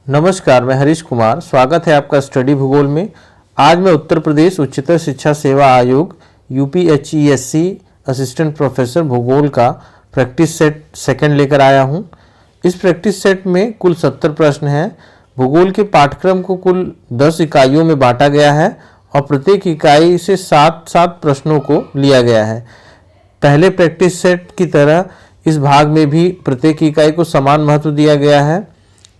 नमस्कार, मैं हरीश कुमार। स्वागत है आपका स्टडी भूगोल में। आज मैं उत्तर प्रदेश उच्चतर शिक्षा सेवा आयोग यूपीएचईएससी असिस्टेंट प्रोफेसर भूगोल का प्रैक्टिस सेट सेकंड लेकर आया हूं। इस प्रैक्टिस सेट में कुल 70 प्रश्न हैं। भूगोल के पाठ्यक्रम को कुल 10 इकाइयों में बांटा गया है और प्रत्येक इकाई से 7-7 प्रश्नों को लिया गया है। पहले प्रैक्टिस सेट की तरह इस भाग में भी प्रत्येक इकाई को समान महत्व दिया गया है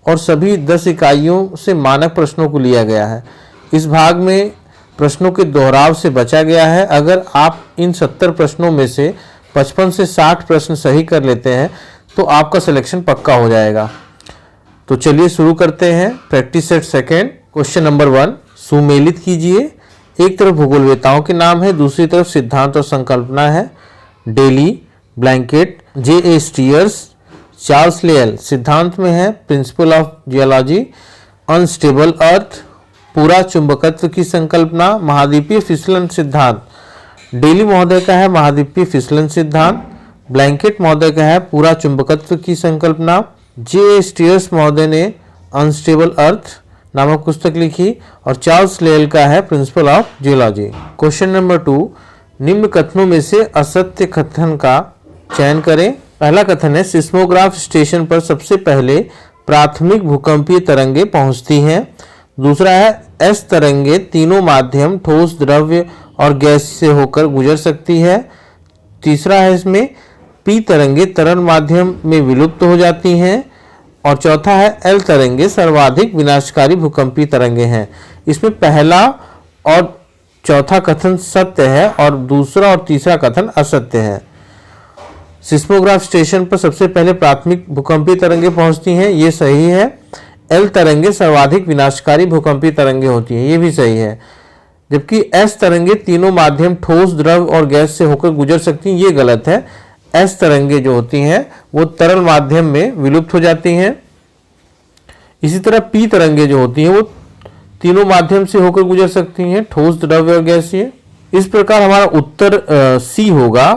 और सभी 10 इकाइयों से मानक प्रश्नों को लिया गया है। इस भाग में प्रश्नों के दोहराव से बचा गया है। अगर आप इन 70 प्रश्नों में से 55 से 60 प्रश्न सही कर लेते हैं तो आपका सिलेक्शन पक्का हो जाएगा। तो चलिए शुरू करते हैं। Practice set second. Question number 1 सुमेलित कीजिए। एक तरफ भूगोलवेताओं के नाम है, दूसरी तरफ सिद्धांत और संकल्पना है। Daly, Blackett, J.A. Steers, Charles Lyell. सिद्धांत में है principle of geology, unstable earth, पूरा चुंबकत्व की संकल्पना, महाद्वीपीय फिसलन सिद्धांत। डेली महोदय का है महाद्वीपीय फिसलन सिद्धांत। ब्लैंकेट महोदय का है पूरा चुंबकत्व की संकल्पना। J.A. स्टीयर्स महोदय ने अनस्टेबल अर्थ नामक पुस्तक लिखी और चार्ल्स लेयल का है principle of geology. Question number 2 निम्न कथनों में से असत्य कथन का चयन करें। पहला कथन है सिस्मोग्राफ स्टेशन पर सबसे पहले प्राथमिक भूकंपीय तरंगे पहुंचती हैं। दूसरा है एस तरंगे तीनों माध्यम ठोस, द्रव्य और गैस से होकर गुजर सकती है। तीसरा है इसमें पी तरंगे तरल माध्यम में विलुप्त हो जाती हैं। और चौथा है एल तरंगे सर्वाधिक विनाशकारी भूकंपीय तरंगे हैं। इसमें पहला और चौथा कथन सत्य है और दूसरा और तीसरा कथन असत्य है। सिस्मोग्राफ स्टेशन पर सबसे पहले प्राथमिक भूकंपीय तरंगे पहुंचती हैं, ये सही है। एल तरंगे सर्वाधिक विनाशकारी भूकंपीय तरंगे होती हैं, ये भी सही है। जबकि एस तरंगे तीनों माध्यम ठोस, द्रव और गैस से होकर गुजर सकती हैं, ये गलत है। एस तरंगे जो होती हैं वो तरल माध्यम में विलुप्त हो जाती हैं। इसी तरह पी तरंगे जो होती हैं वो तीनों माध्यम से होकर गुजर सकती हैं, ठोस, द्रव्य और गैसीय। इस प्रकार हमारा उत्तर सी होगा,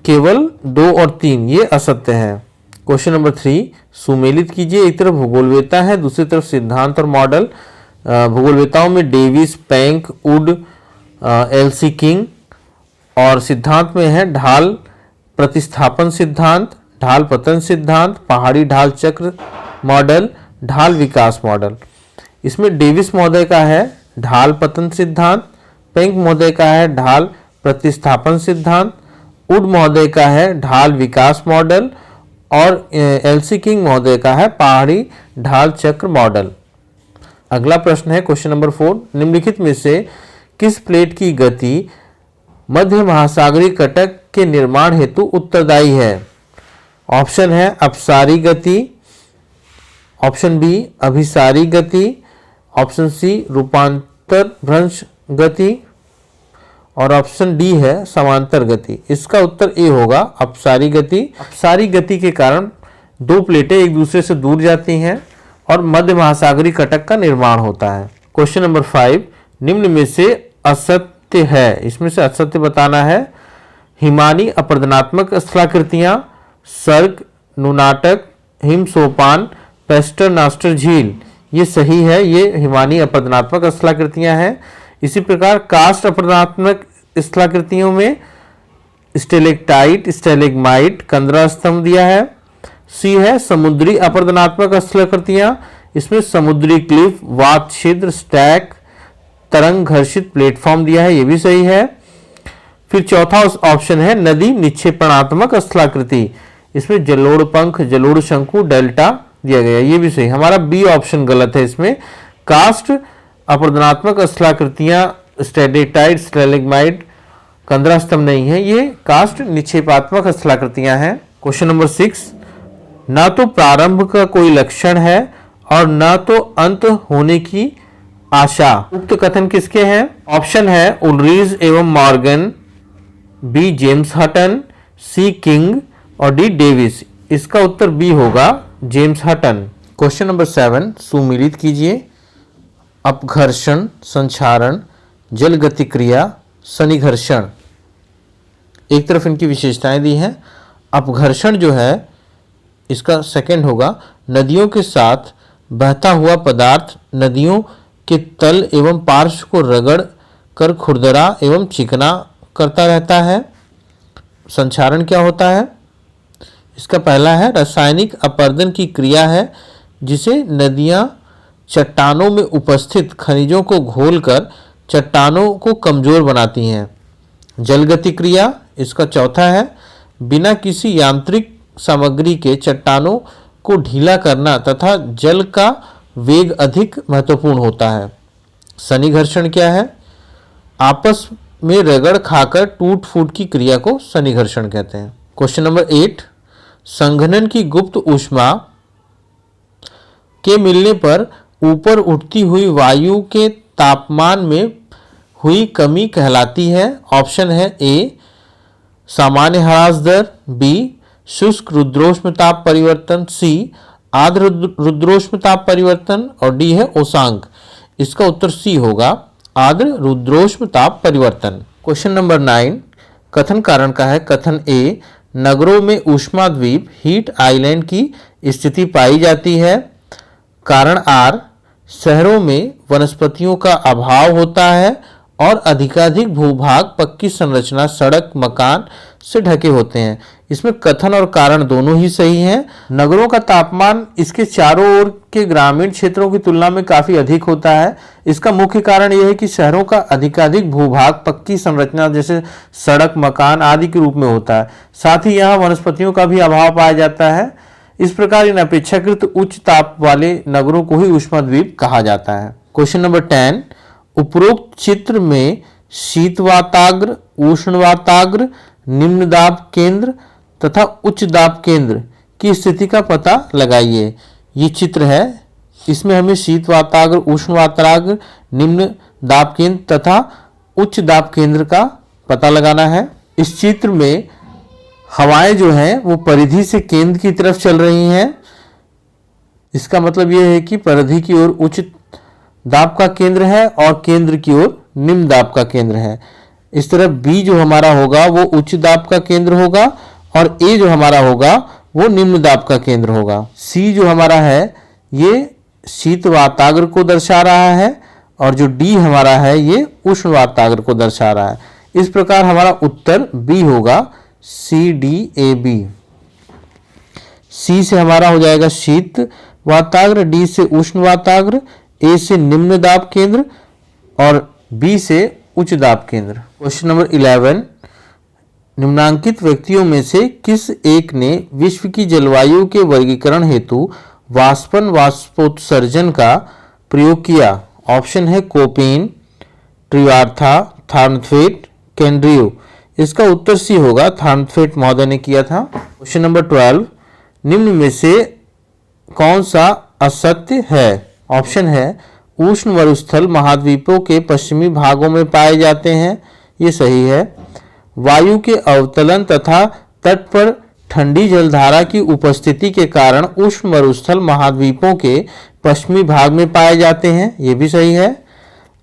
केवल 2 और 3 ये असत्य है। क्वेश्चन नंबर 3 सुमेलित कीजिए। एक तरफ भूगोलवेता है, दूसरी तरफ सिद्धांत और मॉडल। भूगोलवेताओं में डेविस, पैंक, वुड, एलसी किंग और सिद्धांत में है ढाल प्रतिस्थापन सिद्धांत, ढाल पतन सिद्धांत, पहाड़ी ढाल चक्र मॉडल, ढाल विकास मॉडल। इसमें डेविस महोदय का है ढाल पतन सिद्धांत, पैंक महोदय का है ढाल प्रतिस्थापन सिद्धांत, वुड महोदय का है ढाल विकास मॉडल और एलसी किंग महोदय का है पहाड़ी ढाल चक्र मॉडल। अगला प्रश्न है क्वेश्चन नंबर 4 निम्नलिखित में से किस प्लेट की गति मध्य महासागरीय कटक के निर्माण हेतु उत्तरदायी है। ऑप्शन है अपसारी गति, ऑप्शन बी अभिसारी गति, ऑप्शन सी रूपांतर भ्रंश गति और ऑप्शन डी है समांतर गति। इसका उत्तर ए होगा अपसारी गति। अपसारी गति के कारण दो प्लेटें एक दूसरे से दूर जाती हैं और मध्य महासागरीय कटक का निर्माण होता है। क्वेश्चन नंबर 5 निम्न में से असत्य है, इसमें से असत्य बताना है। हिमानी अपरदनात्मक स्थलाकृतियां, सर्ग, नुनाटक, हिम सोपान, पेस्टर-नास्टर झील, ये सही है। ये हिमानी अपरदनात्मक स्थलाकृतियां हैं। इसी प्रकार कास्ट अपरदनात्मक स्थलाकृतियों में स्टेलेक्टाइट, स्टेलेग्माइट, कंदरा स्तंभ दिया है। सी है समुद्री अपरदनात्मक स्थलाकृतियां, इसमें समुद्री क्लिफ, वात छिद्र, स्टैक, तरंग घर्षित प्लेटफॉर्म दिया है, ये भी सही है। फिर चौथा ऑप्शन है नदी निक्षेपणात्मक स्थलाकृति, इसमें जलोढ़ पंख, जलोढ़ शंकु, डेल्टा दिया गया, ये भी सही। हमारा बी ऑप्शन गलत है। इसमें कास्ट अपरदनात्मक स्थलाकृतियां स्टेलेक्टाइट, स्टेलेग्माइट, कंदरा स्तंभ नहीं है, ये कास्ट निक्षेपात्मक स्थलाकृतियां हैं। क्वेश्चन नंबर 6 ना तो प्रारंभ का कोई लक्षण है और ना तो अंत होने की आशा, उक्त कथन किसके हैं। ऑप्शन है उलरीज एवं मॉर्गन, बी जेम्स हटन, सी किंग और डी डेविस। इसका उत्तर बी होगा जेम्स हटन। क्वेश्चन नंबर 7 सुमेलित कीजिए। अपघर्षण, संक्षारण, जल गतिक्रिया, सन्निघर्षण। एक तरफ इनकी विशेषताएं दी हैं। अपघर्षण जो है इसका सेकंड होगा नदियों के साथ बहता हुआ पदार्थ नदियों के तल एवं पार्श्व को रगड़ कर खुरदरा एवं चिकना करता रहता है। संक्षारण क्या होता है? इसका पहला है रासायनिक अपरदन की क्रिया है जिसे नदियां चट्टानों में उपस्थित खनिजों को घोलकर चट्टानों को कमजोर बनाती हैं। जलगति क्रिया इसका चौथा है बिना किसी यांत्रिक सामग्री के चट्टानों को ढीला करना तथा जल का वेग अधिक महत्वपूर्ण होता है। सनी घर्षण क्या है? आपस में रगड़ खाकर टूट फूट की क्रिया को सनी घर्षण कहते हैं। क्वेश्चन नंबर 8, संघनन की गुप्त ऊष्मा के मिलने पर ऊपर उठती हुई वायु के तापमान में हुई कमी कहलाती है। ऑप्शन है ए सामान्य ह्रास दर, बी शुष्क रुद्रोष्म ताप परिवर्तन, सी आर्द्र रुद्रोष्म ताप परिवर्तन और डी है ओसांक। इसका उत्तर सी होगा आर्द्र रुद्रोष्म ताप परिवर्तन। क्वेश्चन नंबर 9 कथन कारण का है। कथन ए नगरों में ऊष्माद्वीप हीट आइलैंड की स्थिति पाई जाती है। कारण आर शहरों में वनस्पतियों का अभाव होता है और अधिकाधिक भूभाग पक्की संरचना सड़क मकान से ढके होते हैं। इसमें कथन और कारण दोनों ही सही हैं। नगरों का तापमान इसके चारों ओर के ग्रामीण क्षेत्रों की तुलना में काफ़ी अधिक होता है। इसका मुख्य कारण यह है कि शहरों का अधिकाधिक भूभाग पक्की संरचना जैसे सड़क मकान आदि के रूप में होता है। साथ ही यहाँ वनस्पतियों का भी अभाव पाया जाता है। इस प्रकार इन अपेक्षाकृत उच्च ताप वाले नगरों को ही ऊष्माद्वीप कहा जाता है। क्वेश्चन नंबर 10 उपरोक्त चित्र में शीत वाताग्र, उष्ण वाताग्र, निम्न दाब केंद्र तथा उच्च दाब केंद्र की स्थिति का पता लगाइए। ये चित्र है, इसमें हमें शीत वाताग्र, उष्ण वाताग्र, निम्न दाब केंद्र तथा उच्च दाब केंद्र का पता लगाना है। इस चित्र में हवाएं जो हैं वो परिधि से केंद्र की तरफ चल रही हैं। इसका मतलब यह है कि परिधि की ओर उच्च दाब का केंद्र है और केंद्र की ओर निम्न दाब का केंद्र है। इस तरफ बी जो हमारा होगा वो उच्च दाब का केंद्र होगा और ए जो हमारा होगा वो निम्न दाब का केंद्र होगा। सी जो हमारा है ये शीत वाताग्र को दर्शा रहा है और जो डी हमारा है ये उष्ण वाताग्र को दर्शा रहा है। इस प्रकार हमारा उत्तर बी होगा सी डी ए बी। सी से हमारा हो जाएगा शीत वाताग्र, डी से उष्ण वाताग्र, ए से निम्न दाब केंद्र और बी से उच्च दाब केंद्र। क्वेश्चन नंबर 11 निम्नांकित व्यक्तियों में से किस एक ने विश्व की जलवायु के वर्गीकरण हेतु वाष्पन वाष्पोत्सर्जन का प्रयोग किया? ऑप्शन है कोपेन, ट्रिवार्था, थार्नथवेट, केंड्रियो। इसका उत्तर सी होगा, थार्नथवेट महोदय ने किया था। क्वेश्चन नंबर 12 निम्न में से कौन सा असत्य है? ऑप्शन है उष्ण मरुस्थल महाद्वीपों के पश्चिमी भागों में पाए जाते हैं, ये सही है। वायु के अवतलन तथा तट पर ठंडी जलधारा की उपस्थिति के कारण उष्ण मरुस्थल महाद्वीपों के पश्चिमी भाग में पाए जाते हैं, ये भी सही है।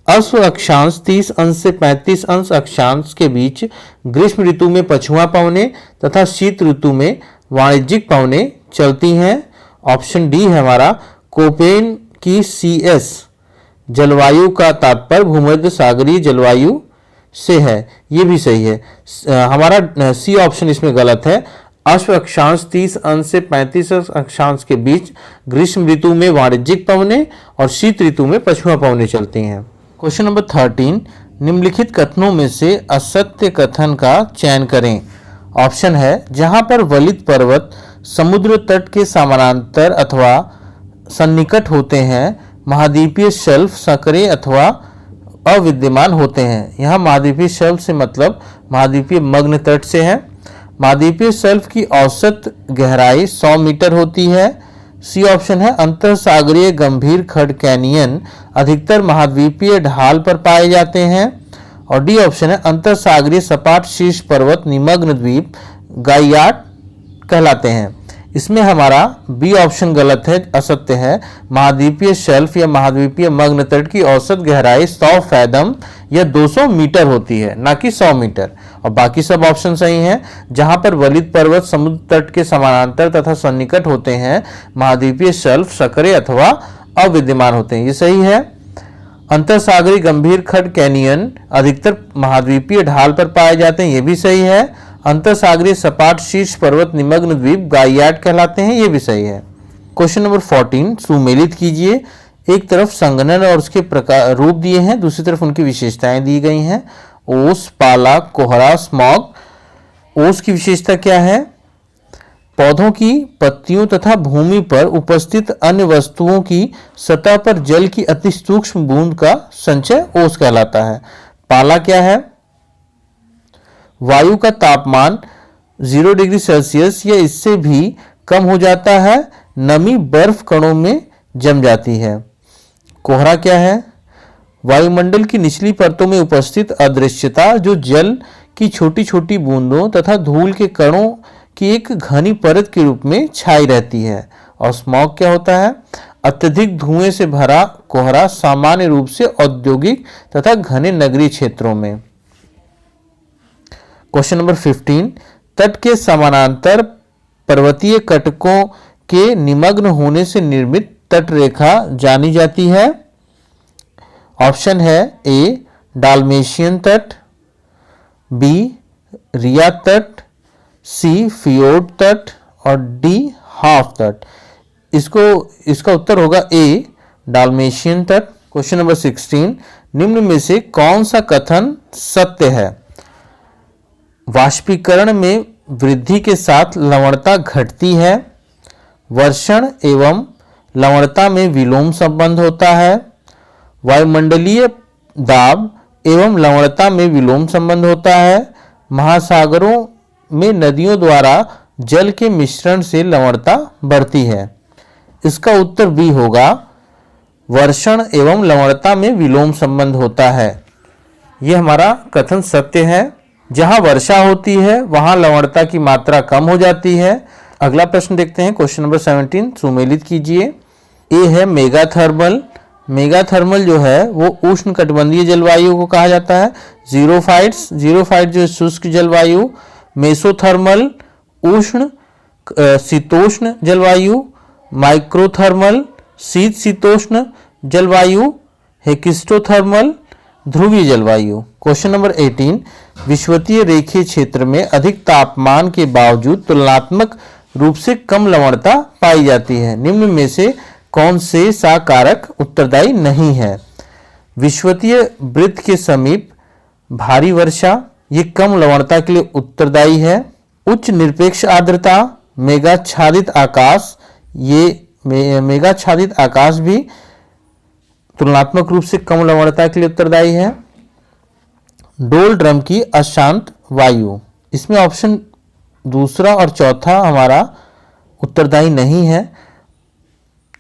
अश्व अक्षांश 30 अंश से 35 अंश अक्षांश के बीच ग्रीष्म ऋतु में पछुआ पवनें तथा शीत ऋतु में वाणिज्यिक पवनें चलती हैं। ऑप्शन डी है हमारा कोपेन की CS जलवायु का तात्पर्य भूमध्य सागरीय जलवायु से है, ये भी सही है। हमारा सी ऑप्शन इसमें गलत है। अश्व अक्षांश 30 अंश से 35 अक्षांश के बीच ग्रीष्म ऋतु में वाणिज्यिक पवनें और शीत ऋतु में पछुआ पवनें चलती हैं। क्वेश्चन नंबर 13 निम्नलिखित कथनों में से असत्य कथन का चयन करें। ऑप्शन है जहां पर वलित पर्वत समुद्र तट के समानांतर अथवा सन्निकट होते हैं महाद्वीपीय शेल्फ संकरे अथवा अविद्यमान होते हैं। यहाँ महाद्वीपीय शेल्फ से मतलब महाद्वीपीय मग्न तट से है। महाद्वीपीय शेल्फ की औसत गहराई 100 मीटर होती है। सी ऑप्शन है अंतर सागरीय गंभीर खड़ कैनियन अधिकतर महाद्वीपीय ढाल पर पाए जाते हैं। और डी ऑप्शन है अंतर सागरीय सपाट शीर्ष पर्वत निमग्न द्वीप गाइयाट कहलाते हैं। इसमें हमारा बी ऑप्शन गलत है, असत्य है। महाद्वीपीय शेल्फ या महाद्वीपीय मग्न तट की औसत गहराई 100 फैदम या 200 मीटर होती है, ना कि 100 मीटर। और बाकी सब ऑप्शन सही हैं। जहां पर वलित पर्वत समुद्र तट के समानांतर तथा सन्निकट होते हैं महाद्वीपीय शेल्फ संकरे अथवा अविद्यमान होते हैं, ये सही है। अंतरसागरीय गंभीर खंड कैनियन अधिकतर महाद्वीपीय ढाल पर पाए जाते हैं, ये भी सही है। अंतरसागरीय सपाट शीर्ष पर्वत निमग्न द्वीप गाइयार्ड कहलाते हैं, ये भी सही है। क्वेश्चन नंबर 14 सुमेलित कीजिए। एक तरफ संघनन और उसके प्रकार रूप दिए हैं, दूसरी तरफ उनकी विशेषताएं दी गई हैं। ओस, पाला, कोहरा, स्मॉग। ओस की विशेषता क्या है? पौधों की पत्तियों तथा भूमि पर उपस्थित अन्य वस्तुओं की सतह पर जल की अति सूक्ष्म बूंद का संचय ओस कहलाता है। पाला क्या है? वायु का तापमान 0 डिग्री सेल्सियस या इससे भी कम हो जाता है, नमी बर्फ कणों में जम जाती है। कोहरा क्या है? वायुमंडल की निचली परतों में उपस्थित अदृश्यता जो जल की छोटी छोटी बूंदों तथा धूल के कणों की एक घनी परत के रूप में छाई रहती है। और स्मॉग क्या होता है? अत्यधिक धुएं से भरा कोहरा सामान्य रूप से औद्योगिक तथा घने नगरीय क्षेत्रों में। क्वेश्चन नंबर 15 तट के समानांतर पर्वतीय कटकों के निमग्न होने से निर्मित तट रेखा जानी जाती है। ऑप्शन है ए डाल्मेशियन तट, बी रिया तट, सी फियोर्ड तट और डी हाफ तट। इसका उत्तर होगा ए डाल्मेशियन तट। क्वेश्चन नंबर 16 निम्न में से कौन सा कथन सत्य है? वाष्पीकरण में वृद्धि के साथ लवणता घटती है, वर्षण एवं लवणता में विलोम संबंध होता है, वायुमंडलीय दाब एवं लवणता में विलोम संबंध होता है, महासागरों में नदियों द्वारा जल के मिश्रण से लवणता बढ़ती है। इसका उत्तर बी होगा, वर्षण एवं लवणता में विलोम संबंध होता है। यह हमारा कथन सत्य है। जहां वर्षा होती है वहां लवणता की मात्रा कम हो जाती है। अगला प्रश्न देखते हैं, क्वेश्चन नंबर 17 सुमेलित कीजिए। ए है मेगाथर्मल। मेगाथर्मल जो है वो उष्ण कटिबंधीय जलवायु को कहा जाता है। जीरोफाइट जो शुष्क जलवायु, मेसोथर्मल उष्ण शीतोष्ण जलवायु, माइक्रोथर्मल शीत शीतोष्ण जलवायु, हेकिस्टोथर्मल ध्रुवीय जलवायु। क्वेश्चन नंबर 18 विषुवतीय रेखीय क्षेत्र में अधिक तापमान के बावजूद तुलनात्मक रूप से कम लवणता पाई जाती है। निम्न में से कौन से सा कारक उत्तरदायी नहीं है? विषुवतीय वृत्त के समीप भारी वर्षा, ये कम लवणता के लिए उत्तरदायी है। उच्च निरपेक्ष आर्द्रता, मेघाच्छादित आकाश, ये मेघाच्छादित आकाश भी तुलनात्मक रूप से कम लवणता के लिए उत्तरदायी है। डोल ड्रम की अशांत वायु, इसमें ऑप्शन दूसरा और चौथा हमारा उत्तरदायी नहीं है,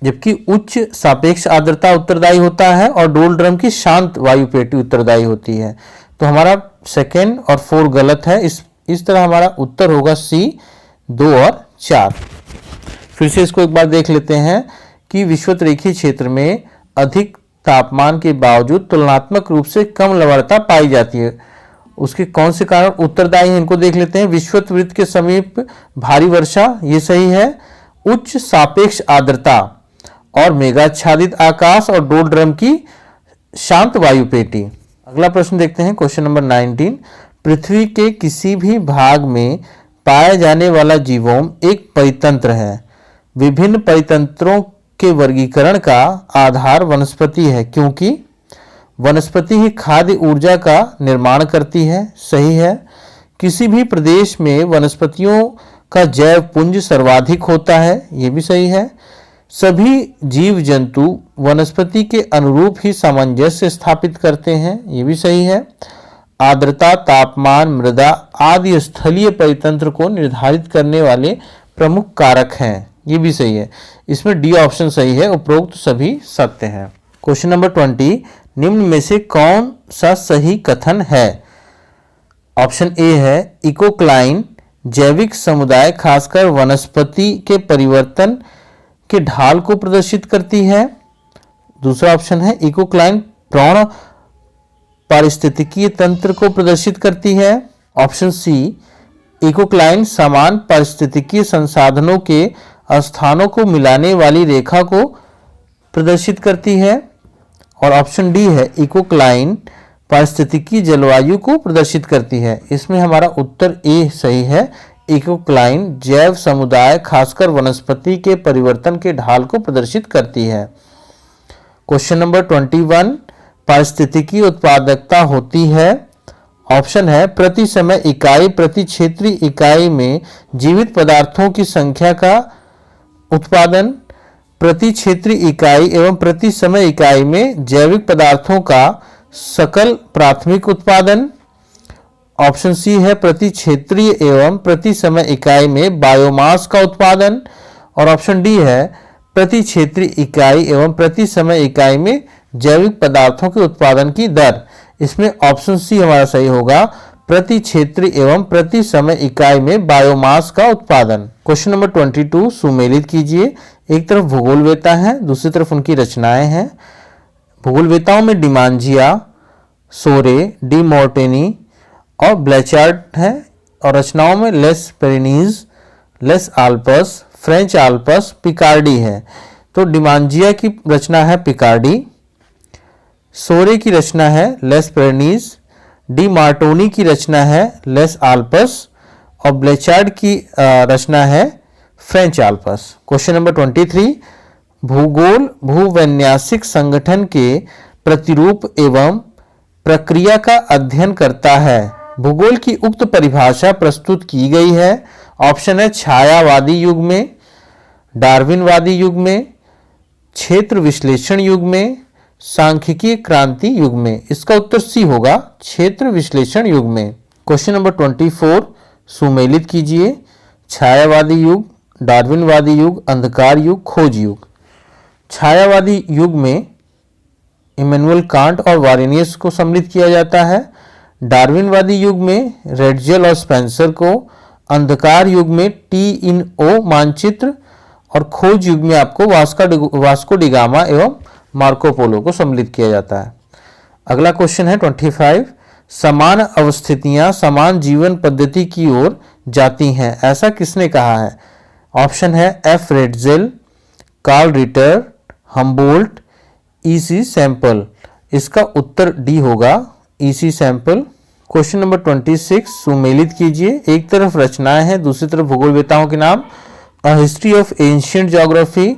जबकि उच्च सापेक्ष आर्द्रता उत्तरदायी होता है और डोल ड्रम की शांत वायु पेटी उत्तरदायी होती है। तो हमारा सेकंड और 4 गलत है। इस तरह हमारा उत्तर होगा सी 2 और 4। फिर से इसको एक बार देख लेते हैं कि विषुवत रेखीय क्षेत्र में अधिक तापमान के बावजूद तुलनात्मक रूप से कम लवणता पाई जाती है। उसके कौन से कारण उत्तरदायी हैं इनको देख लेते हैं। विषुवत वृत्त के समीप भारी वर्षा, ये सही है। उच्च सापेक्ष आर्द्रता और मेघाच्छादित आकाश और डोल ड्रम की शांत वायु पेटी। अगला प्रश्न देखते हैं, क्वेश्चन नंबर 19 पृथ्वी के किसी भी भाग में पाया जाने वाला जीवोम एक परितंत्र है। विभिन्न परितंत्रों के वर्गीकरण का आधार वनस्पति है, क्योंकि वनस्पति ही खाद्य ऊर्जा का निर्माण करती है। सही है। किसी भी प्रदेश में वनस्पतियों का जैव पुंज सर्वाधिक होता है, ये भी सही है। सभी जीव जंतु वनस्पति के अनुरूप ही सामंजस्य स्थापित करते हैं, ये भी सही है। आर्द्रता, तापमान, मृदा आदि स्थलीय परितंत्र को निर्धारित करने वाले प्रमुख कारक हैं, ये भी सही है। इसमें डी ऑप्शन सही है, उपरोक्त सभी सत्य हैं। क्वेश्चन नंबर 20 निम्न में से कौन सा सही कथन है? ऑप्शन ए है इकोक्लाइन जैविक समुदाय खासकर वनस्पति के परिवर्तन के ढाल को प्रदर्शित करती है। दूसरा ऑप्शन है इकोक्लाइन प्रौढ़ पारिस्थितिकीय तंत्र को प्रदर्शित करती है। ऑप्शन सी इकोक्लाइन समान पारिस्थितिकीय संसाधनों के स्थानों को मिलाने वाली रेखा को प्रदर्शित करती है। और ऑप्शन डी है इकोक्लाइन पारिस्थितिकी जलवायु को प्रदर्शित करती है। इसमें हमारा उत्तर ए सही है। इकोक्लाइन जैव समुदाय खासकर वनस्पति के परिवर्तन के ढाल को प्रदर्शित करती है। क्वेश्चन नंबर 21 पारिस्थितिकी उत्पादकता होती है। ऑप्शन है प्रति समय इकाई प्रति क्षेत्रीय इकाई में जीवित पदार्थों की संख्या का उत्पादन, प्रति क्षेत्रीय इकाई एवं प्रति समय इकाई में जैविक पदार्थों का सकल प्राथमिक उत्पादन। ऑप्शन सी है प्रति क्षेत्रीय एवं प्रति समय इकाई में बायोमास का उत्पादन। और ऑप्शन डी है प्रति क्षेत्रीय इकाई एवं प्रति समय इकाई में जैविक पदार्थों के उत्पादन की दर। इसमें ऑप्शन सी हमारा सही होगा, प्रति क्षेत्रीय एवं प्रति समय इकाई में बायोमास का उत्पादन। क्वेश्चन नंबर 22 सुमेलित कीजिए। एक तरफ भूगोलवेता है, दूसरी तरफ उनकी रचनाएं हैं। भूगोलवेताओं में डिमांजिया, सोरे, डी मॉर्टेनी और ब्लैचार्ड है। और रचनाओं में les Pyrenees, les Alps, French Alps, Picardy है। तो डिमांजिया की रचना है पिकार्डी, सोरे की रचना है लेस पेरिनीज, डी मार्टोनी की रचना है लेस आल्पस और ब्लैचार्ड की रचना है फ्रेंच आल्पस। क्वेश्चन नंबर 23 भूगोल भूवैन्यासिक संगठन के प्रतिरूप एवं प्रक्रिया का अध्ययन करता है। भूगोल की उक्त परिभाषा प्रस्तुत की गई है। ऑप्शन है छायावादी युग में, डार्विनवादी युग में, क्षेत्र विश्लेषण युग में, सांख्यिकीय क्रांति युग में। इसका उत्तर सी होगा, क्षेत्र विश्लेषण युग में। क्वेश्चन नंबर 24 सुमेलित कीजिए। छायावादी युग, डार्विनवादी युग, अंधकार युग, खोज युग। छायावादी युग में इमैनुअल कांट और वारेनियस को सम्मिलित किया जाता है। डार्विनवादी युग में रेडजेल और स्पेंसर को, अंधकार युग में टी-इन-ओ मानचित्र और खोज युग में आपको वास्को डिगामा एवं मार्को पोलो को सम्मिलित किया जाता है। अगला क्वेश्चन है 25 समान अवस्थितियां समान जीवन पद्धति की ओर जाती हैं, ऐसा किसने कहा है? ऑप्शन है F Ratzel, Carl Ritter, Humboldt, EC Semple. इसका उत्तर डी होगा, ईसी सैंपल। क्वेश्चन नंबर 26 सुमेलित कीजिए। एक तरफ रचनाएं हैं, दूसरी तरफ भूगोलवेताओं के नाम। A history of ancient geography,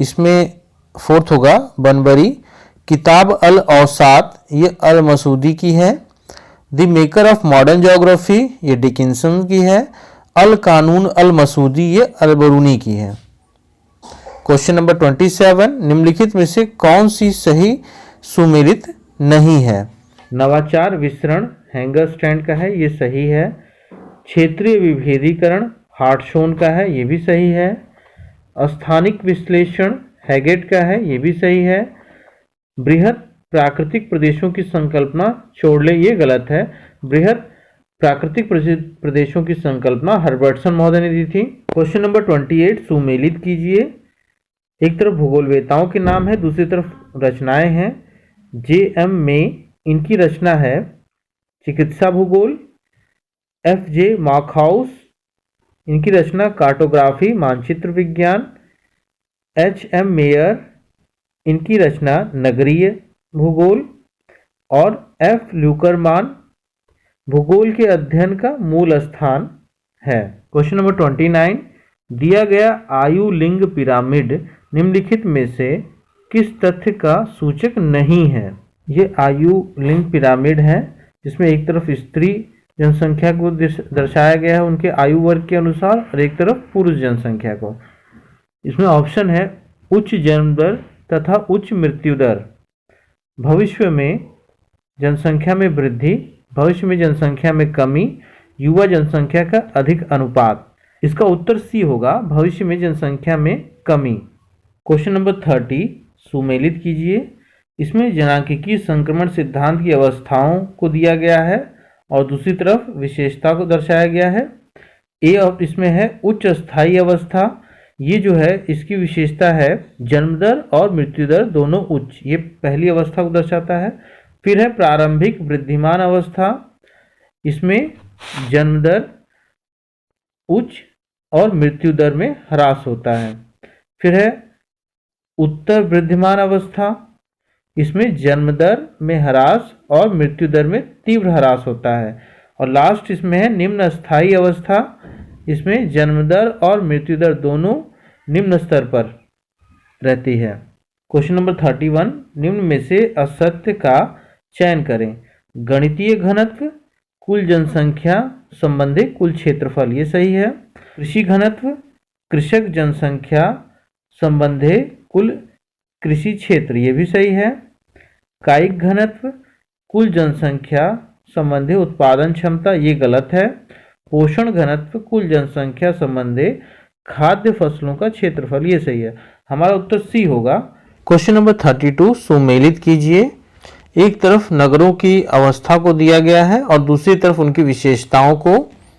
इसमें फोर्थ होगा बनबरी। किताब अल औसात, ये अल मसूदी की है। The maker of modern geography, ये डिकिंसन की है। अल कानून अल मसूदी, ये अल बरूनी की है। क्वेश्चन नंबर 27 निम्नलिखित में से कौन सी सही सुमेलित नहीं है? नवाचार विसरण हैंगर स्टैंड का है, ये सही है। क्षेत्रीय विभेदीकरण हार्टशोन का है, ये भी सही है। स्थानिक विश्लेषण हैगेट का है, ये भी सही है। बृहत प्राकृतिक प्रदेशों की संकल्पना चोडले, ये गलत है। बृहत प्राकृतिक प्रदेशों की संकल्पना हर्बर्टसन महोदय ने दी थी। क्वेश्चन नंबर 28 सुमेलित कीजिए। एक तरफ भूगोलवेताओं के नाम है, दूसरी तरफ रचनाएं हैं। जे.एम. में इनकी रचना है चिकित्सा भूगोल। एफ.जे. मार्कहाउस, इनकी रचना कार्टोग्राफी मानचित्र विज्ञान। एच.एम. मेयर, इनकी रचना नगरीय भूगोल। और एफ. ल्यूकरमान, भूगोल के अध्ययन का मूल स्थान है। क्वेश्चन नंबर 29 दिया गया आयु लिंग पिरामिड निम्नलिखित में से किस तथ्य का सूचक नहीं है? ये आयु लिंग पिरामिड है, जिसमें एक तरफ स्त्री जनसंख्या को दर्शाया गया है उनके आयु वर्ग के अनुसार और एक तरफ पुरुष जनसंख्या को। इसमें ऑप्शन है उच्च जन्म दर तथा उच्च मृत्यु दर, भविष्य में जनसंख्या में वृद्धि, भविष्य में जनसंख्या में कमी, युवा जनसंख्या का अधिक अनुपात। इसका उत्तर सी होगा, भविष्य में जनसंख्या में कमी। क्वेश्चन नंबर 30 सुमेलित कीजिए। इसमें जनांकिकीय संक्रमण सिद्धांत की अवस्थाओं को दिया गया है और दूसरी तरफ विशेषता को दर्शाया गया है। ए और इसमें है उच्च स्थायी अवस्था, ये जो है इसकी विशेषता है जन्म दर और मृत्यु दर दोनों उच्च, ये पहली अवस्था को दर्शाता है। फिर है प्रारंभिक वृद्धिमान अवस्था, इसमें जन्म दर उच्च और मृत्यु दर में ह्रास होता है। फिर है उत्तर वृद्धिमान अवस्था, इसमें जन्म दर में ह्रास और मृत्यु दर में तीव्र ह्रास होता है। और लास्ट इसमें है निम्न स्थायी अवस्था, इसमें जन्म दर और मृत्यु दर दोनों निम्न स्तर पर रहती है। क्वेश्चन नंबर 31, निम्न में से असत्य का चयन करें। गणितीय घनत्व कुल जनसंख्या संबंधी कुल क्षेत्रफल, ये सही है। कृषि घनत्व कृषक जनसंख्या संबंधी कुल कृषि क्षेत्र, ये भी सही है। कायिक घनत्व कुल जनसंख्या संबंधी उत्पादन क्षमता, ये गलत है। पोषण घनत्व कुल जनसंख्या संबंधी खाद्य फसलों का क्षेत्रफल, ये सही है। हमारा उत्तर सी होगा। क्वेश्चन नंबर 32 सुमेलित कीजिए। एक तरफ नगरों की अवस्था को दिया गया है और दूसरी तरफ उनकी विशेषताओं को।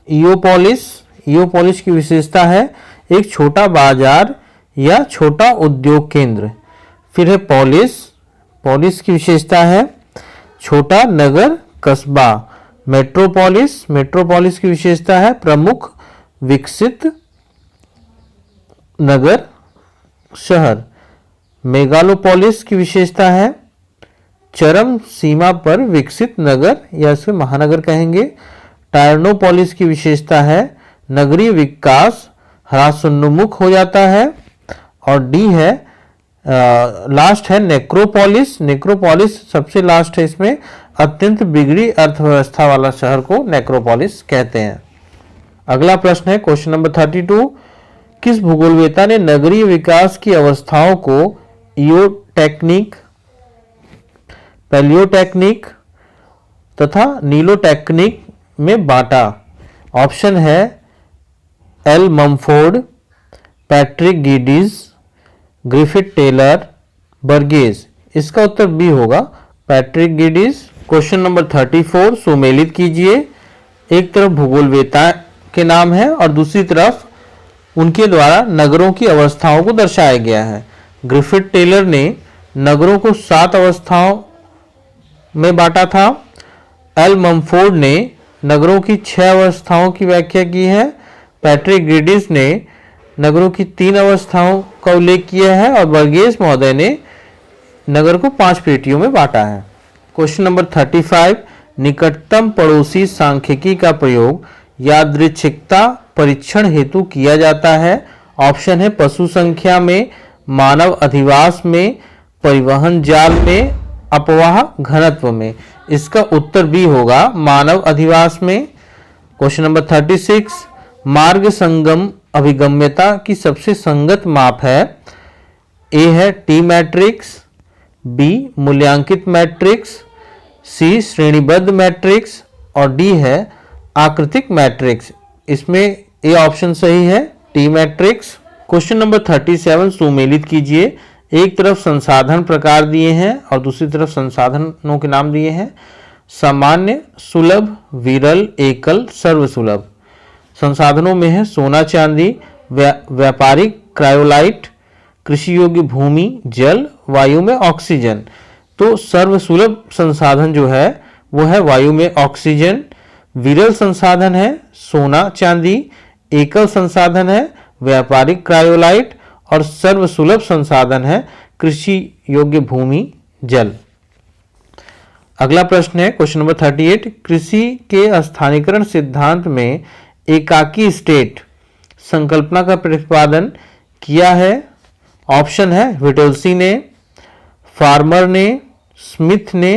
ईओपोलिस की विशेषता है एक छोटा बाजार या छोटा उद्योग केंद्र। फिर है पोलिस की विशेषता है छोटा नगर कस्बा। मेट्रोपोलिस की विशेषता है प्रमुख विकसित नगर शहर। मेगालोपोलिस की विशेषता है चरम सीमा पर विकसित नगर या इसे महानगर कहेंगे। टायरनोपोलिस की विशेषता है नगरीय विकास ह्रासोन्मुख हो जाता है। और डी है लास्ट है नेक्रोपोलिस सबसे लास्ट है, इसमें अत्यंत बिगड़ी अर्थव्यवस्था वाला शहर को नेक्रोपोलिस कहते हैं। अगला प्रश्न है क्वेश्चन नंबर 32, किस भूगोलवेत्ता ने नगरीय विकास की अवस्थाओं को इयोटेक्निक, पैलियोटेक्निक तथा नीलोटेक्निक में बांटा? ऑप्शन है L Mumford, Patrick Geddes, Griffith Taylor, Burgess. इसका उत्तर बी होगा पैट्रिक गिडीज। क्वेश्चन नंबर 34 सुमेलित कीजिए। एक तरफ भूगोलवेत्ता के नाम है और दूसरी तरफ उनके द्वारा नगरों की अवस्थाओं को दर्शाया गया है। ग्रिफिथ टेलर ने नगरों को 7 अवस्थाओं में बांटा था। एल ममफोर्ड ने नगरों की 6 अवस्थाओं की व्याख्या की है। पैट्रिक गिडीज ने नगरों की 3 अवस्थाओं का उल्लेख किया है और बर्गेस महोदय ने नगर को 5 पेटियों में बांटा है। क्वेश्चन नंबर 35, निकटतम पड़ोसी सांख्यिकी का प्रयोग यादृच्छिकता परीक्षण हेतु किया जाता है। ऑप्शन है पशु संख्या में, मानव अधिवास में, परिवहन जाल में, अपवाह घनत्व में। इसका उत्तर बी होगा मानव अधिवास में। क्वेश्चन नंबर 36, मार्ग संगम अभिगम्यता की सबसे संगत माप है। ए है टी मैट्रिक्स, बी मूल्यांकित मैट्रिक्स, सी श्रेणीबद्ध मैट्रिक्स और डी है आकृतिक मैट्रिक्स। इसमें ए ऑप्शन सही है टी मैट्रिक्स। क्वेश्चन नंबर 37 सुमेलित कीजिए। एक तरफ संसाधन प्रकार दिए हैं और दूसरी तरफ संसाधनों के नाम दिए हैं। सामान्य, सुलभ, विरल, एकल, सर्वसुलभ। संसाधनों में है सोना चांदी, व्यापारिक क्रायोलाइट, कृषि योग्य भूमि, जल, वायु में ऑक्सीजन। तो सर्वसुलभ संसाधन जो है वो है वायु में ऑक्सीजन। विरल संसाधन है सोना चांदी, एकल संसाधन है व्यापारिक क्रायोलाइट और सर्वसुलभ संसाधन है कृषि योग्य भूमि, जल। अगला प्रश्न है क्वेश्चन नंबर 38, कृषि के स्थानीयकरण सिद्धांत में एकाकी स्टेट संकल्पना का प्रतिपादन किया है। ऑप्शन है विटोल्सी ने, फार्मर ने, स्मिथ ने,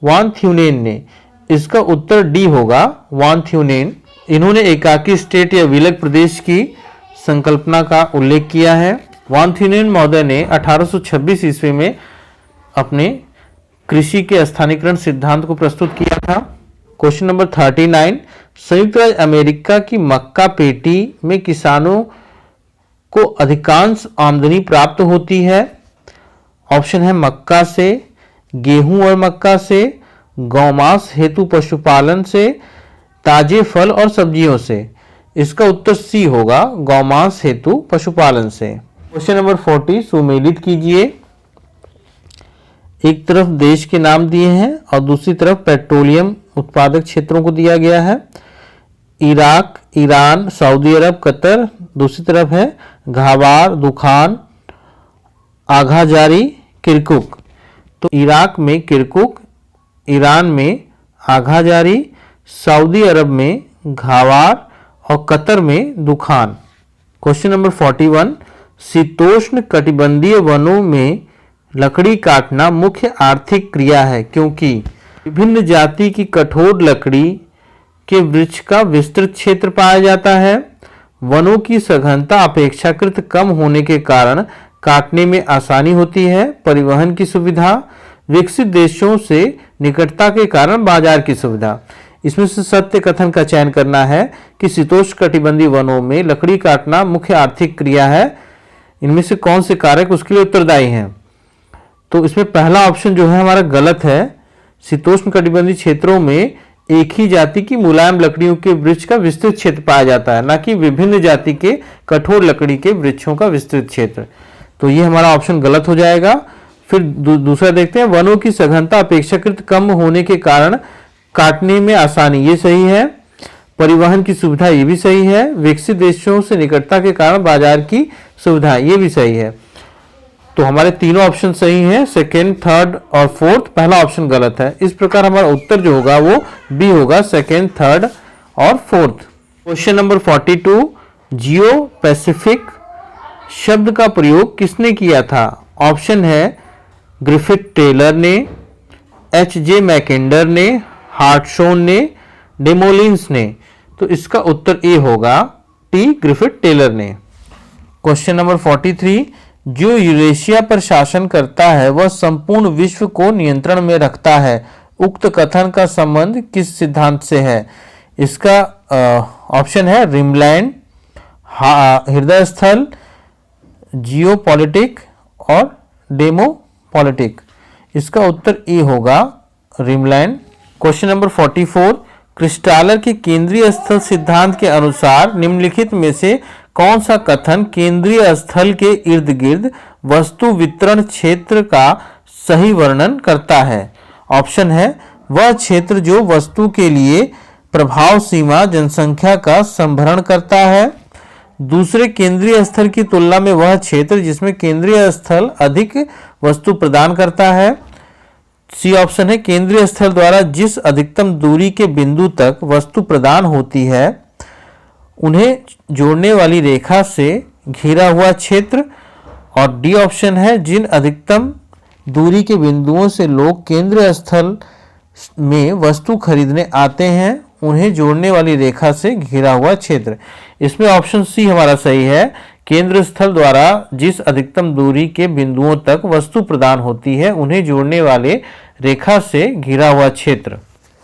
वान थ्यूनेन ने। इसका उत्तर डी होगा वान थ्यूनेन। इन्होंने एकाकी स्टेट या विलग प्रदेश की संकल्पना का उल्लेख किया है। वान थ्यूनेन महोदय ने 1826 ईस्वी में अपने कृषि के स्थानीयकरण सिद्धांत को प्रस्तुत किया था। क्वेश्चन नंबर 39, संयुक्त राज्य अमेरिका की मक्का पेटी में किसानों को अधिकांश आमदनी प्राप्त होती है। ऑप्शन है मक्का से, गेहूं और मक्का से, गौमांस हेतु पशुपालन से, ताजे फल और सब्जियों से। इसका उत्तर सी होगा गौमांस हेतु पशुपालन से। क्वेश्चन नंबर 40 सुमेलित कीजिए। एक तरफ देश के नाम दिए हैं और दूसरी तरफ पेट्रोलियम उत्पादक क्षेत्रों को दिया गया है। इराक, ईरान, सऊदी अरब, कतर। दूसरी तरफ है घावार, दुखान आघाजारी, किरकुक। तो इराक में किरकुक, ईरान में आघाजारी, सऊदी अरब में घावार और कतर में दुखान। क्वेश्चन नंबर 41, शीतोष्ण कटिबंधीय वनों में लकड़ी काटना मुख्य आर्थिक क्रिया है क्योंकि विभिन्न जाति की कठोर लकड़ी के वृक्ष का विस्तृत क्षेत्र पाया जाता है, वनों की सघनता अपेक्षाकृत कम होने के कारण काटने में आसानी होती है, परिवहन की सुविधा, विकसित देशों से निकटता के कारण बाजार की सुविधा। इसमें से सत्य कथन का चयन करना है कि शीतोष्ण कटिबंधीय वनों में लकड़ी काटना मुख्य आर्थिक क्रिया है। इनमें से कौन से कारक उसके लिए उत्तरदायी हैं? तो इसमें पहला ऑप्शन जो है हमारा गलत है। शीतोष्ण कटिबंधीय क्षेत्रों में एक ही जाति की मुलायम लकड़ियों के वृक्ष का विस्तृत क्षेत्र पाया जाता है, न कि विभिन्न जाति के कठोर लकड़ी के वृक्षों का विस्तृत क्षेत्र। तो ये हमारा ऑप्शन गलत हो जाएगा। फिर दूसरा देखते हैं, वनों की सघनता अपेक्षाकृत कम होने के कारण काटने में आसानी, ये सही है। परिवहन की सुविधा, ये भी सही है। विकसित देशों से निकटता के कारण बाजार की सुविधा, ये भी सही है। तो हमारे तीनों ऑप्शन सही हैं, सेकेंड, थर्ड और फोर्थ। पहला ऑप्शन गलत है। इस प्रकार हमारा उत्तर जो होगा वो बी होगा, सेकेंड, थर्ड और फोर्थ। क्वेश्चन नंबर 42, जियो पैसिफिक शब्द का प्रयोग किसने किया था? ऑप्शन है ग्रिफिथ टेलर ने, एच.जे. मैकेंडर ने, हार्टशॉन ने, डेमोलिंस ने। तो इसका उत्तर ए होगा, टी, ग्रिफिथ टेलर ने। क्वेश्चन नंबर 43, जो यूरेशिया पर शासन करता है वह संपूर्ण विश्व को नियंत्रण में रखता है, उक्त कथन का संबंध किस सिद्धांत से है? इसका ऑप्शन है रिमलैंड, हृदय स्थल, जियोपॉलिटिक और डेमोपॉलिटिक। इसका उत्तर ए होगा, रिमलैंड। क्वेश्चन नंबर 44, क्रिस्टालर के केंद्रीय स्थल सिद्धांत के अनुसार निम्नलिखित में से कौन सा कथन केंद्रीय स्थल के इर्द गिर्द वस्तु वितरण क्षेत्र का सही वर्णन करता है? ऑप्शन है वह क्षेत्र जो वस्तु के लिए प्रभाव सीमा जनसंख्या का संभरण करता है। दूसरे, केंद्रीय स्थल की तुलना में वह क्षेत्र जिसमें केंद्रीय स्थल अधिक वस्तु प्रदान करता है। सी ऑप्शन है केंद्रीय स्थल द्वारा जिस अधिकतम दूरी के बिंदु तक वस्तु प्रदान होती है उन्हें जोड़ने वाली रेखा से घिरा हुआ क्षेत्र। और डी ऑप्शन है जिन अधिकतम दूरी के बिंदुओं से लोग केंद्रीय स्थल में वस्तु खरीदने आते हैं उन्हें जोड़ने वाली रेखा से घिरा हुआ क्षेत्र। इसमें ऑप्शन सी हमारा सही है, केंद्र स्थल द्वारा जिस अधिकतम दूरी के बिंदुओं तक वस्तु प्रदान होती है उन्हें जोड़ने वाले रेखा से घिरा हुआ क्षेत्र।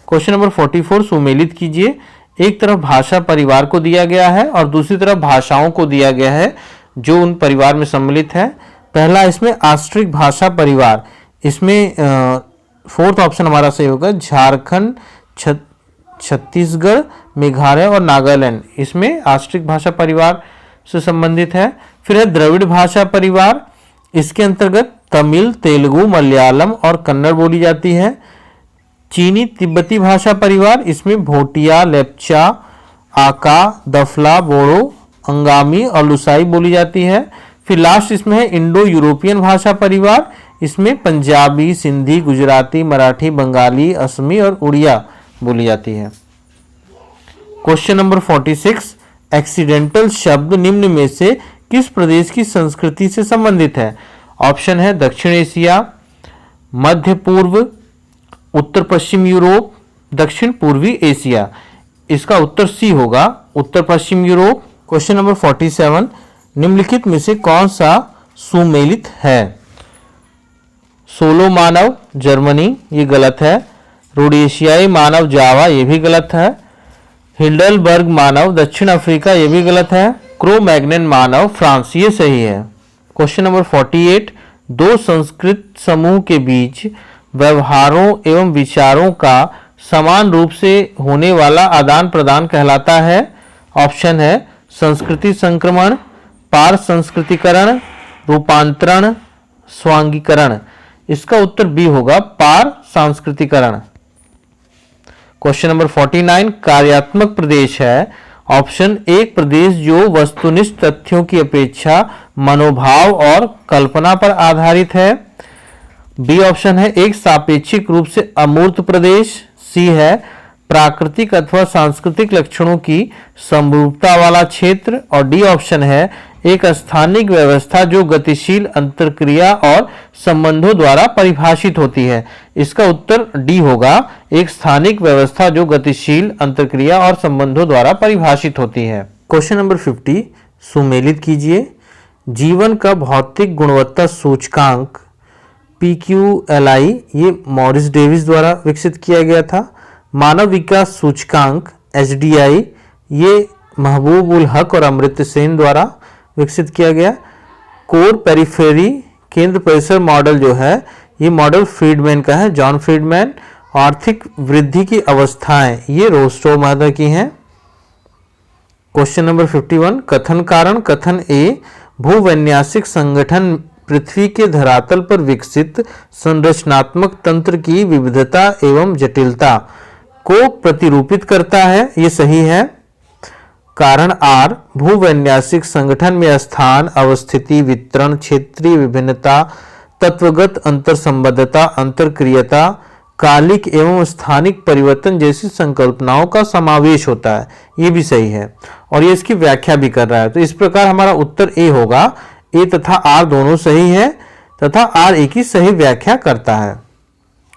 क्वेश्चन नंबर 44 सुमेलित कीजिए। एक तरफ भाषा परिवार को दिया गया है और दूसरी तरफ भाषाओं को दिया गया है जो उन परिवार में सम्मिलित है। पहला इसमें आश्रित भाषा परिवार, इसमें फोर्थ ऑप्शन हमारा सही होगा, झारखंड, छत्तीसगढ़, मेघालय और नागालैंड इसमें आश्रित भाषा परिवार से संबंधित है। फिर है द्रविड़ भाषा परिवार, इसके अंतर्गत तमिल, तेलुगु, मलयालम और कन्नड़ बोली जाती है। चीनी तिब्बती भाषा परिवार, इसमें भोटिया, लेप्चा, आका, दफला, बोडो, अंगामी और लुसाई बोली जाती है। फिर लास्ट इसमें है इंडो यूरोपियन भाषा परिवार, इसमें पंजाबी, सिंधी, गुजराती, मराठी, बंगाली, असमी और उड़िया बोली जाती है। क्वेश्चन नंबर 46, एक्सीडेंटल शब्द निम्न में से किस प्रदेश की संस्कृति से संबंधित है? ऑप्शन है दक्षिण एशिया, मध्य पूर्व, उत्तर पश्चिम यूरोप, दक्षिण पूर्वी एशिया। इसका उत्तर सी होगा, उत्तर पश्चिम यूरोप। क्वेश्चन नंबर 47, निम्नलिखित में से कौन सा सुमेलित है? सोलो मानव जर्मनी, ये गलत है। रोडेशियाई मानव जावा, ये भी गलत है। हिंडलबर्ग मानव दक्षिण अफ्रीका, ये भी गलत है। क्रो मैग्नन मानव फ्रांस, ये सही है। क्वेश्चन नंबर 48, दो संस्कृत समूह के बीच व्यवहारों एवं विचारों का समान रूप से होने वाला आदान प्रदान कहलाता है। ऑप्शन है संस्कृति संक्रमण, पार संस्कृतिकरण, रूपांतरण, स्वांगीकरण। इसका उत्तर बी होगा, पार सांस्कृतिकरण। क्वेश्चन नंबर 49, कार्यात्मक प्रदेश है ऑप्शन एक प्रदेश जो वस्तुनिष्ठ तथ्यों की अपेक्षा मनोभाव और कल्पना पर आधारित है। बी ऑप्शन है एक सापेक्षिक रूप से अमूर्त प्रदेश। सी है प्राकृतिक अथवा सांस्कृतिक लक्षणों की समरूपता वाला क्षेत्र। और डी ऑप्शन है एक स्थानिक व्यवस्था जो गतिशील अंतरक्रिया और संबंधों द्वारा परिभाषित होती है। इसका उत्तर डी होगा, एक स्थानिक व्यवस्था जो गतिशील अंतरक्रिया और संबंधों द्वारा परिभाषित होती है। क्वेश्चन नंबर 50 सुमेलित कीजिए। जीवन का भौतिक गुणवत्ता सूचकांक PQLI ये मॉरिस डेविस द्वारा विकसित किया गया था। मानव विकास सूचकांक HDI ये महबूब उल हक और अमृत सेन द्वारा विकसित किया गया। कोर पेरिफेरी केंद्र परिसर मॉडल जो है ये मॉडल फ्रीडमैन का है, जॉन फ्रीडमैन। आर्थिक वृद्धि की अवस्थाएं ये रोस्टो महोदय की हैं। क्वेश्चन नंबर 51 कथन कारण। कथन ए भूवैन्यासिक संगठन पृथ्वी के धरातल पर विकसित संरचनात्मक तंत्र की विविधता एवं जटिलता को प्रतिरूपित करता है, ये सही है। कारण आर भूवैन्यासिक संगठन में स्थान, अवस्थिति, वितरण, क्षेत्रीय विभिन्नता, तत्वगत अंतरसंबद्धता, अंतरक्रियता, कालिक एवं स्थानिक परिवर्तन जैसी संकल्पनाओं का समावेश होता है, ये भी सही है। और ये इसकी व्याख्या भी कर रहा है। तो इस प्रकार हमारा उत्तर ए होगा। ए तथा आर दोनों सही है तथा आर ए की सही व्याख्या करता है।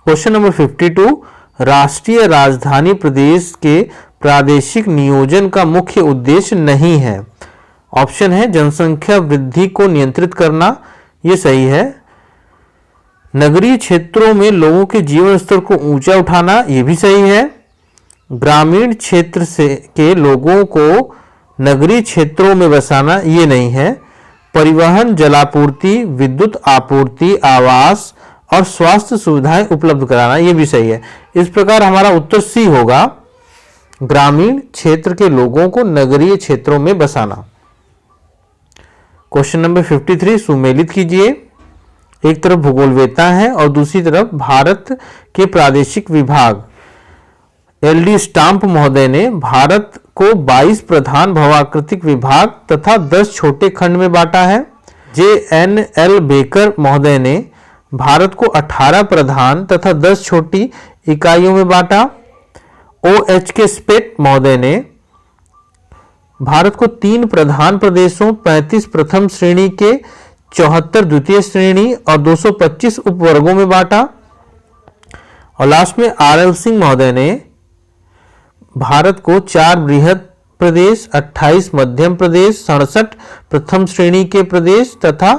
क्वेश्चन नंबर 52 राष्ट्रीय राजधानी प्रदेश के प्रादेशिक नियोजन का मुख्य उद्देश्य नहीं है। ऑप्शन है जनसंख्या वृद्धि को नियंत्रित करना, ये सही है। नगरीय क्षेत्रों में लोगों के जीवन स्तर को ऊंचा उठाना, ये भी सही है। ग्रामीण क्षेत्र से के लोगों को नगरीय क्षेत्रों में बसाना, ये नहीं है। परिवहन, जलापूर्ति, विद्युत आपूर्ति, आवास और स्वास्थ्य सुविधाएं उपलब्ध कराना, ये भी सही है। इस प्रकार हमारा उत्तर सी होगा, ग्रामीण क्षेत्र के लोगों को नगरीय क्षेत्रों में बसाना। क्वेश्चन नंबर 53 सुमेलित कीजिए। एक तरफ भूगोलवेत्ता है और दूसरी तरफ भारत के प्रादेशिक विभाग। LD स्टाम्प महोदय ने भारत को 22 प्रधान भवाकृतिक विभाग तथा 10 छोटे खंड में बांटा है। JNL बेकर महोदय ने भारत को 18 प्रधान तथा 10 छोटी इकाइयों में बांटा। OHK स्पेट महोदय ने भारत को 3 प्रधान प्रदेशों, 35 प्रथम श्रेणी के, 74 द्वितीय श्रेणी और 225 उपवर्गों में बांटा। और लास्ट में RL सिंह महोदय ने भारत को 4 बृहद प्रदेश, 28 मध्यम प्रदेश, 67 प्रथम श्रेणी के प्रदेश तथा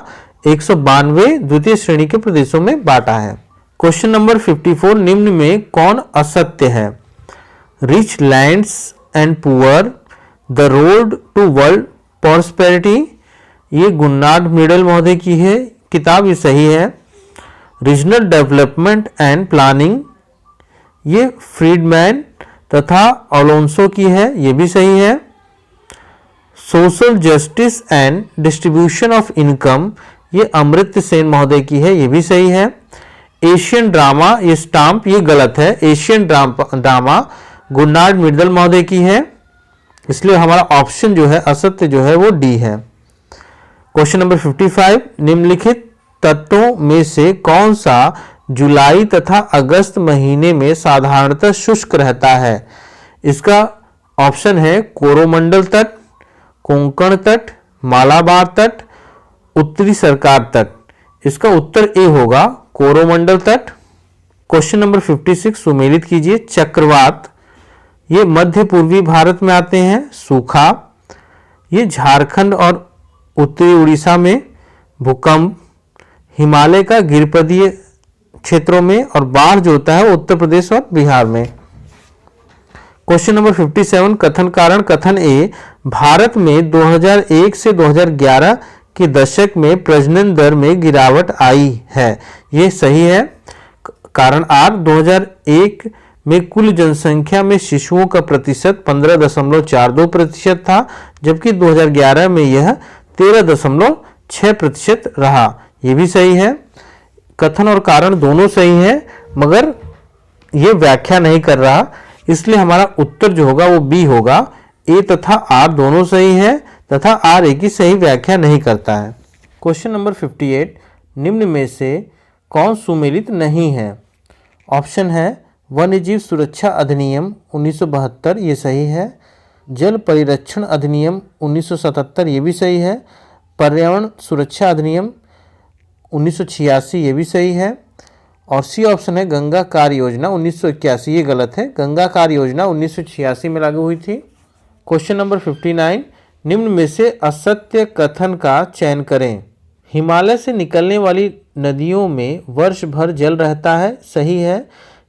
192 द्वितीय श्रेणी के प्रदेशों में बांटा है। क्वेश्चन नंबर 54 निम्न में कौन असत्य है? Rich lands and poor, the road to world prosperity, ये गुन्नाड मिडल महोदय की है किताब, ये सही है। रीजनल डेवलपमेंट एंड प्लानिंग, ये फ्रीडमैन तथा अलोंसो की है, ये भी सही है। Social justice and distribution of income, ये अमृत सेन महोदय की है, ये भी सही है। एशियन ड्रामा, ये स्टाम्प, ये गलत है। एशियन ड्रामा गुन्नाड मिडल महोदय की है, इसलिए हमारा ऑप्शन जो है असत्य जो है वो डी है। क्वेश्चन नंबर 55 निम्नलिखित तत्वों में से कौन सा जुलाई तथा अगस्त महीने में साधारणतः शुष्क रहता है? इसका ऑप्शन है कोरोमंडल तट, कोंकण तट, मालाबार तट, उत्तरी सरकार तट। इसका उत्तर ए होगा, कोरोमंडल तट। क्वेश्चन नंबर 56 सुमेलित कीजिए। चक्रवात, ये मध्य पूर्वी भारत में आते हैं। सूखा, ये झारखंड और उत्तरी उड़ीसा में। भूकंप, हिमालय का गिरिपदीय क्षेत्रों में। और बाढ़ जो होता है वो उत्तर प्रदेश और बिहार में। क्वेश्चन नंबर 57 कथन कारण। कथन ए भारत में 2001 से 2011 के दशक में प्रजनन दर में गिरावट आई है, ये सही है। कारण आर 2001 में कुल जनसंख्या में शिशुओं का प्रतिशत 15.42% था, जबकि 2011 में यह 13.6% रहा, ये भी सही है। कथन और कारण दोनों सही है, मगर ये व्याख्या नहीं कर रहा, इसलिए हमारा उत्तर जो होगा वो बी होगा, ए तथा आर दोनों सही है तथा आर ए की सही व्याख्या नहीं करता है। क्वेश्चन नंबर 58, निम्न में से कौन सुमेलित नहीं है? ऑप्शन है वन्यजीव सुरक्षा अधिनियम 1972, ये सही है। जल परिरक्षण अधिनियम 1977, ये भी सही है। पर्यावरण सुरक्षा अधिनियम 1986, ये भी सही है। और सी ऑप्शन है गंगा कार्य योजना 1981, ये गलत है। गंगा कार्य योजना 1986 में लागू हुई थी। क्वेश्चन नंबर 59, निम्न में से असत्य कथन का चयन करें। हिमालय से निकलने वाली नदियों में वर्ष भर जल रहता है, सही है।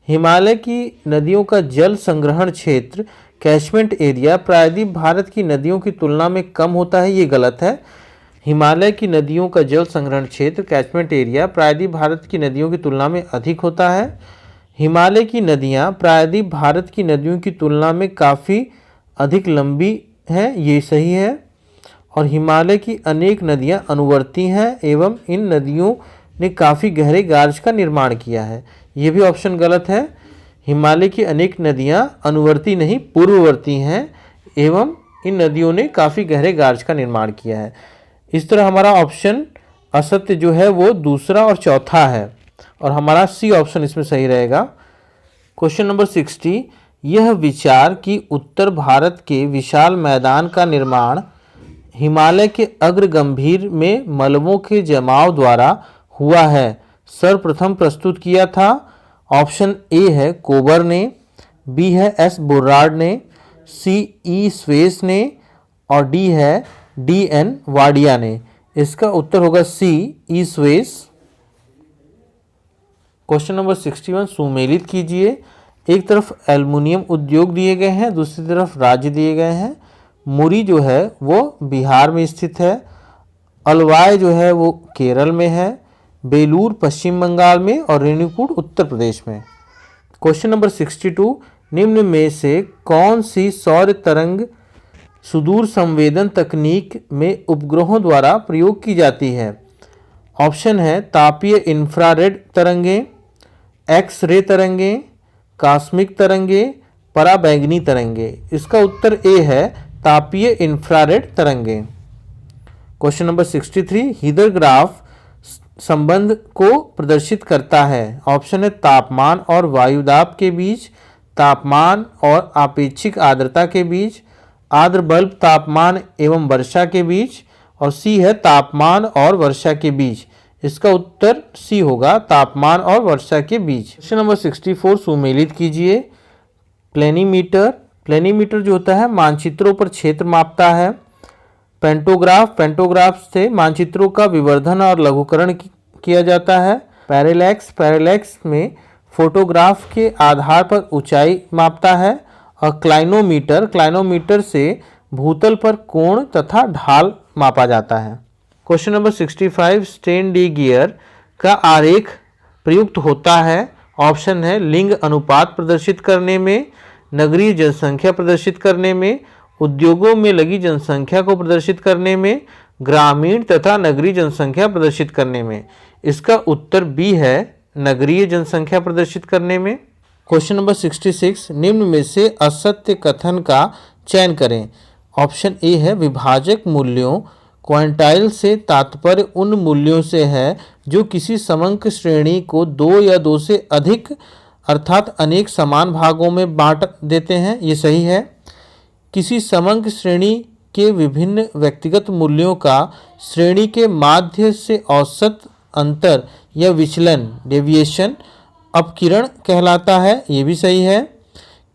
हिमालय की नदियों का जल संग्रहण क्षेत्र कैचमेंट एरिया प्रायद्वीप भारत की नदियों की तुलना में कम होता है, ये गलत है। हिमालय की नदियों का जल संग्रहण क्षेत्र कैचमेंट एरिया प्रायद्वीप भारत की नदियों की तुलना में अधिक होता है। हिमालय की नदियाँ प्रायद्वीप भारत की नदियों की तुलना में काफ़ी अधिक लंबी हैं, ये सही है। और हिमालय की अनेक नदियाँ अनुवर्ती हैं एवं इन नदियों ने काफ़ी गहरे गार्ज का निर्माण किया है, ये भी ऑप्शन गलत है। हिमालय की अनेक नदियाँ अनुवर्ती नहीं पूर्ववर्ती हैं एवं इन नदियों ने काफ़ी गहरे गार्ज का निर्माण किया है। इस तरह हमारा ऑप्शन असत्य जो है वो दूसरा और चौथा है और हमारा सी ऑप्शन इसमें सही रहेगा। क्वेश्चन नंबर 60, यह विचार कि उत्तर भारत के विशाल मैदान का निर्माण हिमालय के अग्रगंभीर में मलबों के जमाव द्वारा हुआ है, सर्वप्रथम प्रस्तुत किया था। ऑप्शन ए है कोबर ने, बी है एस बुर्रार्ड ने, सी ई स्वेस ने और डी है डी एन वाडिया ने। इसका उत्तर होगा सी ई स्वेस। क्वेश्चन नंबर 61, सुमेलित कीजिए। एक तरफ एल्युमिनियम उद्योग दिए गए हैं, दूसरी तरफ राज्य दिए गए हैं। मुरी जो है वो बिहार में स्थित है, अलवाय जो है वो केरल में है, बेलूर पश्चिम बंगाल में और रेणुकूट उत्तर प्रदेश में। क्वेश्चन नंबर 62, निम्न में से कौन सी सौर तरंग सुदूर संवेदन तकनीक में उपग्रहों द्वारा प्रयोग की जाती है? ऑप्शन है तापीय इंफ्रारेड तरंगें, एक्स रे तरंगें, कॉस्मिक तरंगें, पराबैंगनी तरंगें। इसका उत्तर ए है तापीय इंफ्रारेड तरंगें। क्वेश्चन नंबर 63, हीदर ग्राफ संबंध को प्रदर्शित करता है। ऑप्शन है तापमान और वायुदाब के बीच, तापमान और आपेक्षिक आर्द्रता के बीच, आर्द्र बल्ब तापमान एवं वर्षा के बीच और सी है तापमान और वर्षा के बीच। इसका उत्तर सी होगा तापमान और वर्षा के बीच। क्वेश्चन नंबर 64, सुमेलित कीजिए। प्लेनीमीटर, प्लेनीमीटर जो होता है मानचित्रों पर क्षेत्र मापता है। पेंटोग्राफ से मानचित्रों का विवर्धन और लघुकरण किया जाता है। पैरेलैक्स में फोटोग्राफ के आधार पर ऊंचाई मापता है। और क्लाइनोमीटर से भूतल पर कोण तथा ढाल मापा जाता है। Question number 65, Sten De Geer का आरेख प्रयुक्त होता है। ऑप्शन है लिंग अनुपात प्रदर्शित करने में, नगरीय जनसंख्या प्रदर्शित करने में, उद्योगों में लगी जनसंख्या को प्रदर्शित करने में, ग्रामीण तथा नगरीय जनसंख्या प्रदर्शित करने में। इसका उत्तर बी है नगरीय जनसंख्या प्रदर्शित करने में। क्वेश्चन नंबर 66, निम्न में से असत्य कथन का चयन करें। ऑप्शन ए है विभाजक मूल्यों, क्वांटाइल से तात्पर्य उन मूल्यों से है जो किसी समंक श्रेणी को दो या दो से अधिक अर्थात अनेक समान भागों में बांट देते हैं, ये सही है। किसी समंक श्रेणी के विभिन्न व्यक्तिगत मूल्यों का श्रेणी के माध्य से औसत अंतर या विचलन डेविएशन अपकिरण कहलाता है, ये भी सही है।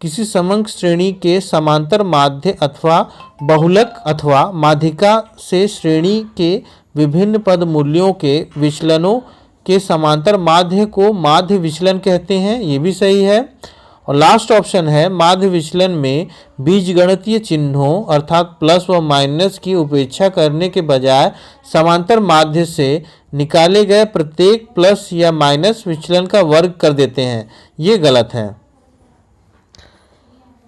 किसी समंक श्रेणी के समांतर माध्य अथवा बहुलक अथवा माध्यिका से श्रेणी के विभिन्न पद मूल्यों के विचलनों के समांतर माध्य को माध्य विचलन कहते हैं, ये भी सही है। और लास्ट ऑप्शन है माध्य विचलन में बीजगणितीय चिन्हों अर्थात प्लस व माइनस की उपेक्षा करने के बजाय समांतर माध्य से निकाले गए प्रत्येक प्लस या माइनस विचलन का वर्ग कर देते हैं, ये गलत है।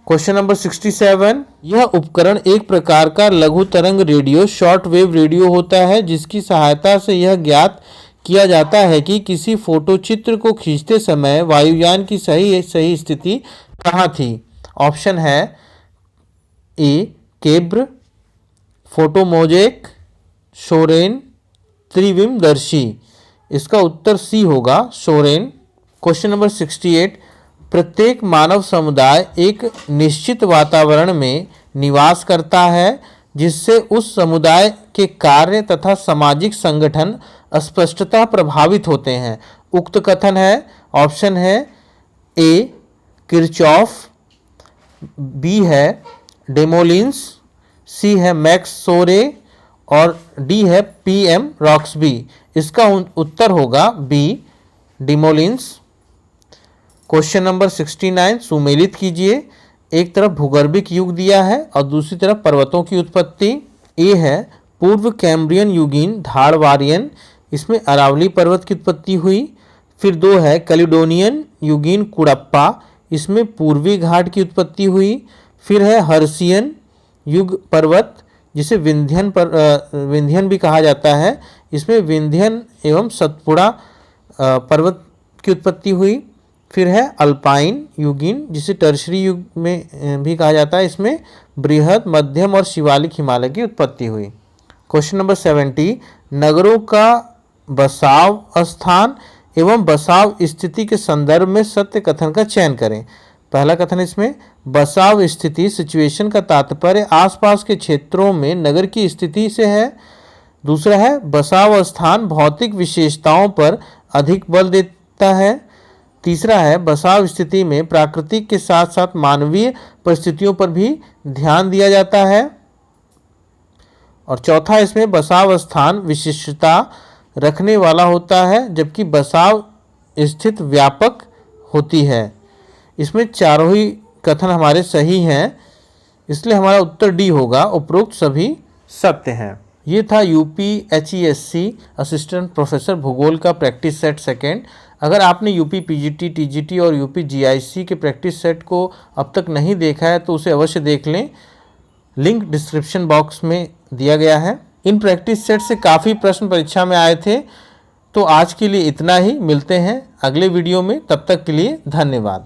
क्वेश्चन नंबर 67, यह उपकरण एक प्रकार का लघु तरंग रेडियो शॉर्ट वेव रेडियो होता है जिसकी सहायता से यह ज्ञात किया जाता है कि किसी फोटो चित्र को खींचते समय वायुयान की सही स्थिति कहाँ थी। ऑप्शन है ए केब्र, फोटोमोजेक, सोरेन, त्रिविमदर्शी। इसका उत्तर सी होगा, सोरेन। क्वेश्चन नंबर 68, प्रत्येक मानव समुदाय एक निश्चित वातावरण में निवास करता है जिससे उस समुदाय के कार्य तथा सामाजिक संगठन स्पष्टतः प्रभावित होते हैं। उक्त कथन है, ऑप्शन है ए किरचॉफ, बी है डेमोलिंस, सी है मैक्स सोरे और डी है पीएम रॉक्सबी। इसका उत्तर होगा बी डेमोलिंस। क्वेश्चन नंबर 69, सुमेलित कीजिए। एक तरफ भूगर्भिक युग दिया है और दूसरी तरफ पर्वतों की उत्पत्ति। ए है पूर्व कैम्ब्रियन युगीन धाड़वारियन, इसमें अरावली पर्वत की उत्पत्ति हुई। फिर 2 है कैलिडोनियन युगीन कुड़प्पा, इसमें पूर्वी घाट की उत्पत्ति हुई। फिर है हर्सियन युग पर्वत, जिसे विंध्यन भी कहा जाता है, इसमें विंध्यन एवं सतपुड़ा पर्वत की उत्पत्ति हुई। फिर है अल्पाइन युगीन, जिसे टर्शरी युग में भी कहा जाता है, इसमें बृहद, मध्यम और शिवालिक हिमालय की उत्पत्ति हुई। क्वेश्चन नंबर 70, नगरों का बसाव स्थान एवं बसाव स्थिति के संदर्भ में सत्य कथन का चयन करें। पहला कथन इसमें, बसाव स्थिति सिचुएशन का तात्पर्य आसपास के क्षेत्रों में नगर की स्थिति से है। दूसरा है, बसाव स्थान भौतिक विशेषताओं पर अधिक बल देता है। तीसरा है, बसाव स्थिति में प्राकृतिक के साथ साथ मानवीय परिस्थितियों पर भी ध्यान दिया जाता है। और चौथा इसमें, बसाव स्थान विशिष्टता रखने वाला होता है जबकि बसाव स्थित व्यापक होती है। इसमें चारों ही कथन हमारे सही हैं, इसलिए हमारा उत्तर डी होगा, उपरोक्त सभी सत्य हैं। ये था UPHESC असिस्टेंट प्रोफेसर भूगोल का प्रैक्टिस सेट सेकेंड। अगर आपने UP PGT TGT और UP GIC के प्रैक्टिस सेट को अब तक नहीं देखा है तो उसे अवश्य देख लें, लिंक डिस्क्रिप्शन बॉक्स में दिया गया है। इन प्रैक्टिस सेट से काफ़ी प्रश्न परीक्षा में आए थे। तो आज के लिए इतना ही, मिलते हैं अगले वीडियो में, तब तक के लिए धन्यवाद।